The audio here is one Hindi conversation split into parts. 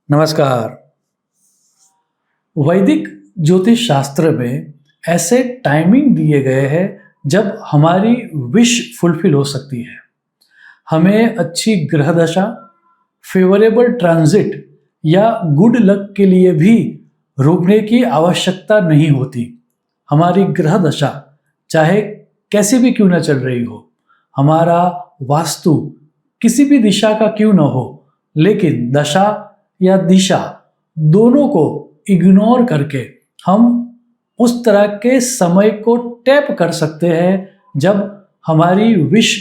नमस्कार। वैदिक ज्योतिष शास्त्र में ऐसे टाइमिंग दिए गए हैं जब हमारी विश फुलफिल हो सकती है। हमें अच्छी ग्रह दशा, फेवरेबल ट्रांजिट या गुड लक के लिए भी रुकने की आवश्यकता नहीं होती। हमारी ग्रह दशा चाहे कैसी भी क्यों न चल रही हो, हमारा वास्तु किसी भी दिशा का क्यों न हो, लेकिन दशा या दिशा दोनों को इग्नोर करके हम उस तरह के समय को टैप कर सकते हैं जब हमारी विश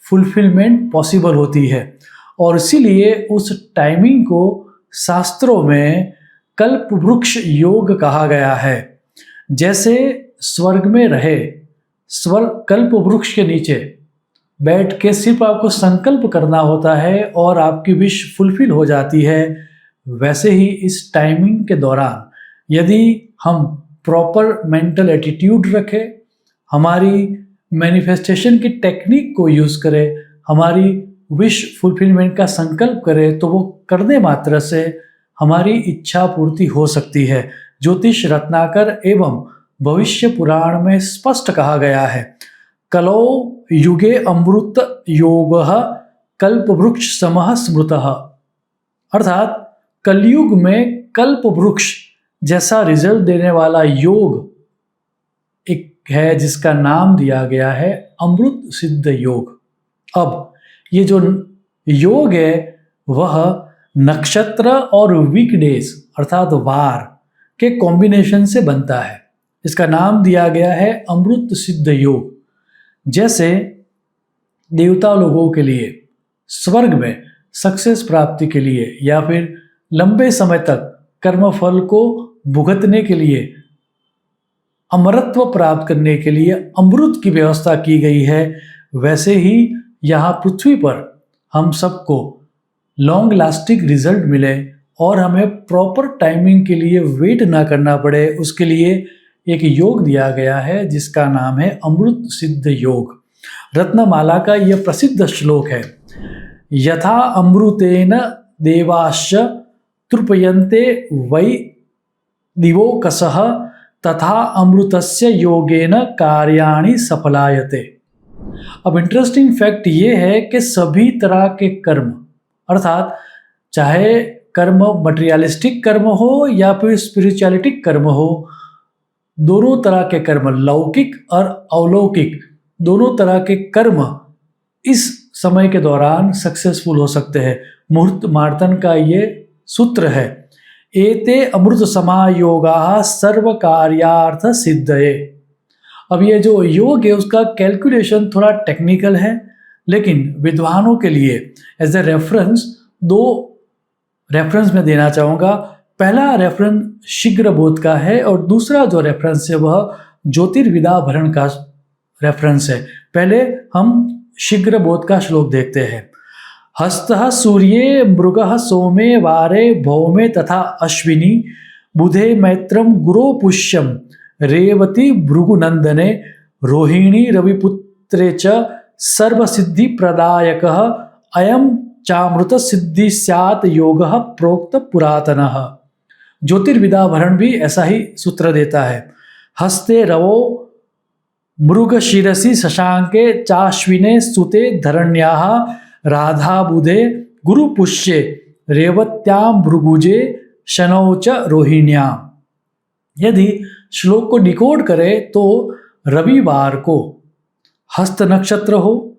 फुलफिलमेंट पॉसिबल होती है। और इसीलिए उस टाइमिंग को शास्त्रों में कल्प वृक्ष योग कहा गया है। जैसे स्वर्ग में रहे स्वर्ग कल्प वृक्ष के नीचे बैठ के सिर्फ आपको संकल्प करना होता है और आपकी विश फुलफिल हो जाती है, वैसे ही इस टाइमिंग के दौरान यदि हम प्रॉपर मेंटल एटीट्यूड रखें, हमारी मैनिफेस्टेशन की टेक्निक को यूज़ करें, हमारी विश फुलफिलमेंट का संकल्प करें, तो वो करने मात्र से हमारी इच्छा पूर्ति हो सकती है। ज्योतिष रत्नाकर एवं भविष्य पुराण में स्पष्ट कहा गया है, कलौ युगे अमृत योगः कल्प वृक्ष समः स्मृतः। अर्थात कलयुग में कल्प वृक्ष जैसा रिजल्ट देने वाला योग एक है जिसका नाम दिया गया है अमृत सिद्ध योग। अब ये जो योग है वह नक्षत्र और वीकडेज अर्थात वार के कॉम्बिनेशन से बनता है। इसका नाम दिया गया है अमृत सिद्ध योग। जैसे देवता लोगों के लिए स्वर्ग में सक्सेस प्राप्ति के लिए या फिर लंबे समय तक कर्मफल को भुगतने के लिए, अमरत्व प्राप्त करने के लिए अमृत की व्यवस्था की गई है, वैसे ही यहाँ पृथ्वी पर हम सबको लॉन्ग लास्टिंग रिजल्ट मिले और हमें प्रॉपर टाइमिंग के लिए वेट ना करना पड़े, उसके लिए एक योग दिया गया है जिसका नाम है अमृत सिद्ध योग। रत्नमाला का यह प्रसिद्ध श्लोक है, यथा अमृतेन देवाश्च तृप्यन्ते वै दिवोकसः तथा अमृतस्य योगेन कार्याणि सफलायते। अब इंटरेस्टिंग फैक्ट ये है कि सभी तरह के कर्म, अर्थात चाहे कर्म मटेरियलिस्टिक कर्म हो या फिर स्पिरिचुअलिटिक कर्म हो, दोनों तरह के कर्म, लौकिक और अलौकिक दोनों तरह के कर्म इस समय के दौरान सक्सेसफुल हो सकते हैं। मुहूर्त मार्तन का ये सूत्र है, एते अमृत समायोगा सर्व कार्यार्थ सिद्धये। अब ये जो योग है उसका कैलकुलेशन थोड़ा टेक्निकल है, लेकिन विद्वानों के लिए एज ए रेफरेंस दो रेफरेंस में देना चाहूँगा। पहला रेफरेंस शीघ्र बोध का है और दूसरा जो रेफरेंस है वह ज्योतिर्विदाभरण का रेफरेंस है। पहले हम शीघ्र बोध का श्लोक देखते हैं। हस्तः सूर्ये मृगः सोमे वारे भौमे तथा अश्विनी बुधे मैत्रम गुरो पुष्यम रेवती भृगुनंदने रोहिणी रविपुत्रे च सर्वसिद्धि प्रदायकः अयम चामृत सिद्धि स्यात् योगः प्रोक्त पुरातनः। ज्योतिर्विदाभरण भी ऐसा ही सूत्र देता है, हस्ते रवो मृग शिरसि शशांके चाश्विने सुते धरण्याः राधा बुधे गुरुपुष्ये रेवत्याम भृगुजे शनौ च रोहिण्याम। यदि श्लोक को डिकोड करें तो रविवार को हस्त नक्षत्र हो,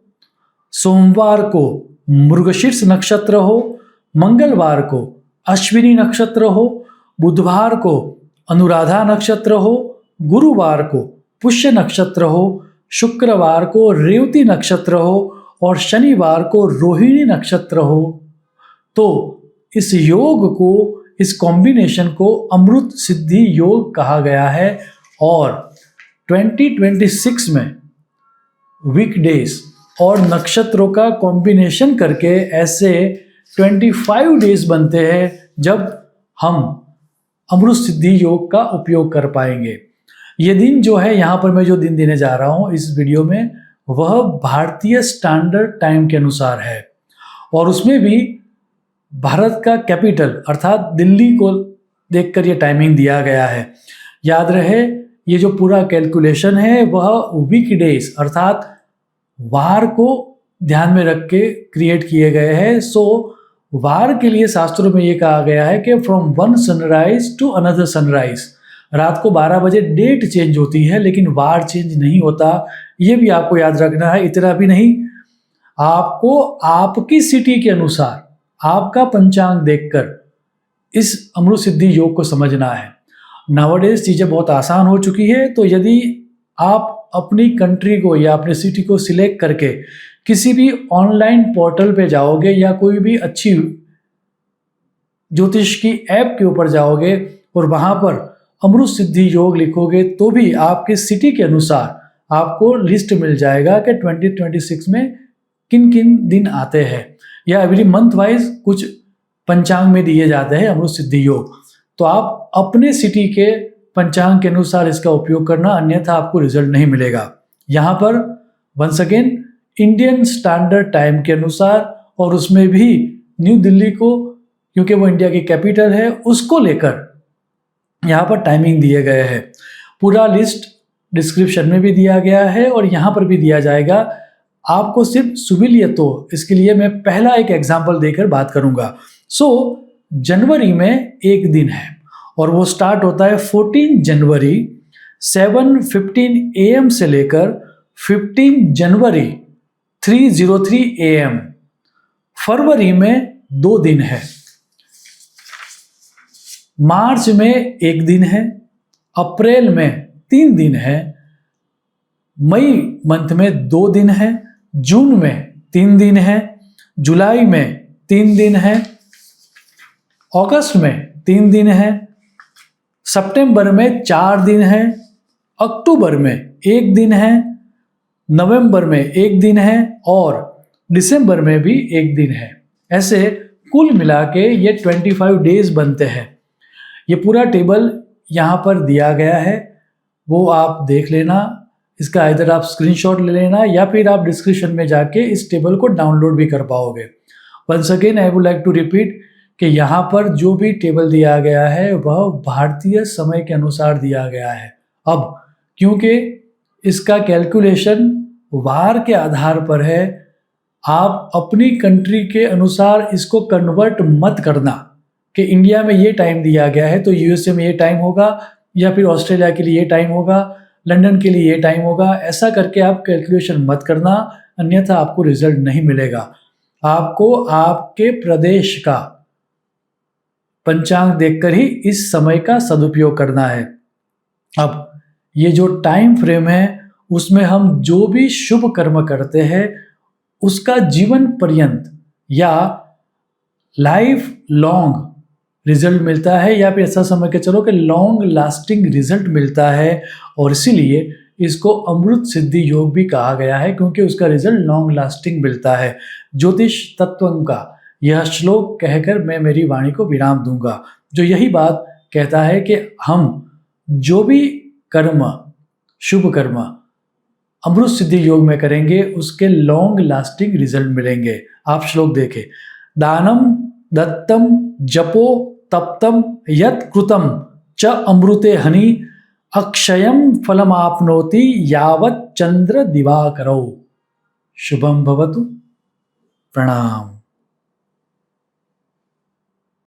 सोमवार को मृगशीर्ष नक्षत्र हो, मंगलवार को अश्विनी नक्षत्र हो, बुधवार को अनुराधा नक्षत्र हो, गुरुवार को पुष्य नक्षत्र हो, शुक्रवार को रेवती नक्षत्र हो और शनिवार को रोहिणी नक्षत्र हो, तो इस योग को, इस कॉम्बिनेशन को अमृत सिद्धि योग कहा गया है। और 2026 में वीकडेज और नक्षत्रों का कॉम्बिनेशन करके ऐसे 25 डेज बनते हैं जब हम अमृत सिद्धि योग का उपयोग कर पाएंगे। ये दिन जो है, यहाँ पर मैं जो दिन देने जा रहा हूँ इस वीडियो में, वह भारतीय स्टैंडर्ड टाइम के अनुसार है और उसमें भी भारत का कैपिटल अर्थात दिल्ली को देखकर ये टाइमिंग दिया गया है। याद रहे ये जो पूरा कैलकुलेशन है वह वीकडेज अर्थात वार को ध्यान में रख के क्रिएट किए गए हैं। सो वार के लिए शास्त्रों में ये कहा गया है कि from one sunrise to another sunrise, रात को 12 बजे डेट चेंज होती है लेकिन वार चेंज नहीं होता। ये भी आपको याद रखना है। इतना भी नहीं, आपको आपकी सिटी के अनुसार आपका पंचांग देखकर इस अमृत सिद्धि योग को समझना है। नाउअडेज चीज़ें बहुत आसान हो चुकी है, तो यदि आप अपनी कंट्री को या अपने सिटी को सिलेक्ट करके किसी भी ऑनलाइन पोर्टल पे जाओगे या कोई भी अच्छी ज्योतिष की ऐप के ऊपर जाओगे और वहाँ पर अमृत सिद्धि योग लिखोगे तो भी आपके सिटी के अनुसार आपको लिस्ट मिल जाएगा कि 2026 में किन किन दिन आते हैं, या एवरी मंथ वाइज कुछ पंचांग में दिए जाते हैं अमृत सिद्धि योग। तो आप अपने सिटी के पंचांग के अनुसार इसका उपयोग करना, अन्यथा आपको रिजल्ट नहीं मिलेगा। यहाँ पर once again Indian standard time के अनुसार, और उसमें भी न्यू दिल्ली को, क्योंकि वो इंडिया की कैपिटल है, उसको लेकर यहाँ पर टाइमिंग दिए गए हैं। पूरा लिस्ट डिस्क्रिप्शन में भी दिया गया है और यहाँ पर भी दिया जाएगा। आपको सिर्फ सुविलियत हो, इसके लिए मैं पहला एक एग्जाम्पल देकर बात करूँगा। जनवरी में एक दिन है और वो स्टार्ट होता है 14 जनवरी 7:15 AM से लेकर 15 जनवरी 3:03 AM। फरवरी में 2 दिन है, मार्च में 1 दिन है, अप्रैल में 3 दिन है, मई मंथ में 2 दिन है, जून में 3 दिन है, जुलाई में 3 दिन है, अगस्त में 3 दिन है, सितंबर में 4 दिन है, अक्टूबर में 1 दिन है, नवंबर में 1 दिन है और दिसंबर में भी 1 दिन है। ऐसे कुल मिला के ये 25 डेज बनते हैं। ये पूरा टेबल यहाँ पर दिया गया है, वो आप देख लेना। इसका इधर आप स्क्रीनशॉट ले लेना या फिर आप डिस्क्रिप्शन में जाके इस टेबल को डाउनलोड भी कर पाओगे। Once again I would like to repeat कि यहाँ पर जो भी टेबल दिया गया है वह भारतीय समय के अनुसार दिया गया है। अब क्योंकि इसका कैलकुलेशन वार के आधार पर है, आप अपनी कंट्री के अनुसार इसको कन्वर्ट मत करना कि इंडिया में ये टाइम दिया गया है तो यूएसए में ये टाइम होगा, या फिर ऑस्ट्रेलिया के लिए ये टाइम होगा, लंदन के लिए ये टाइम होगा। ऐसा करके आप कैलकुलेशन मत करना, अन्यथा आपको रिजल्ट नहीं मिलेगा। आपको आपके प्रदेश का पंचांग देखकर ही इस समय का सदुपयोग करना है। अब ये जो टाइम फ्रेम है उसमें हम जो भी शुभ कर्म करते हैं उसका जीवन पर्यंत या लाइफ लॉन्ग रिजल्ट मिलता है, या फिर ऐसा समझ के चलो कि लॉन्ग लास्टिंग रिजल्ट मिलता है। और इसीलिए इसको अमृत सिद्धि योग भी कहा गया है, क्योंकि उसका रिजल्ट लॉन्ग लास्टिंग मिलता है। ज्योतिष तत्व का यह श्लोक कहकर मैं मेरी वाणी को विराम दूंगा, जो यही बात कहता है कि हम जो भी कर्म, शुभ कर्म अमृत सिद्धि योग में करेंगे उसके लॉन्ग लास्टिंग रिजल्ट मिलेंगे। आप श्लोक देखें, दानम दत्तम जपो तप्तम यत् कृतम च अमृते हनि अक्षयम फलमाप्नोति यावत् चंद्र दिवाकरौ। शुभम भवतु। प्रणाम।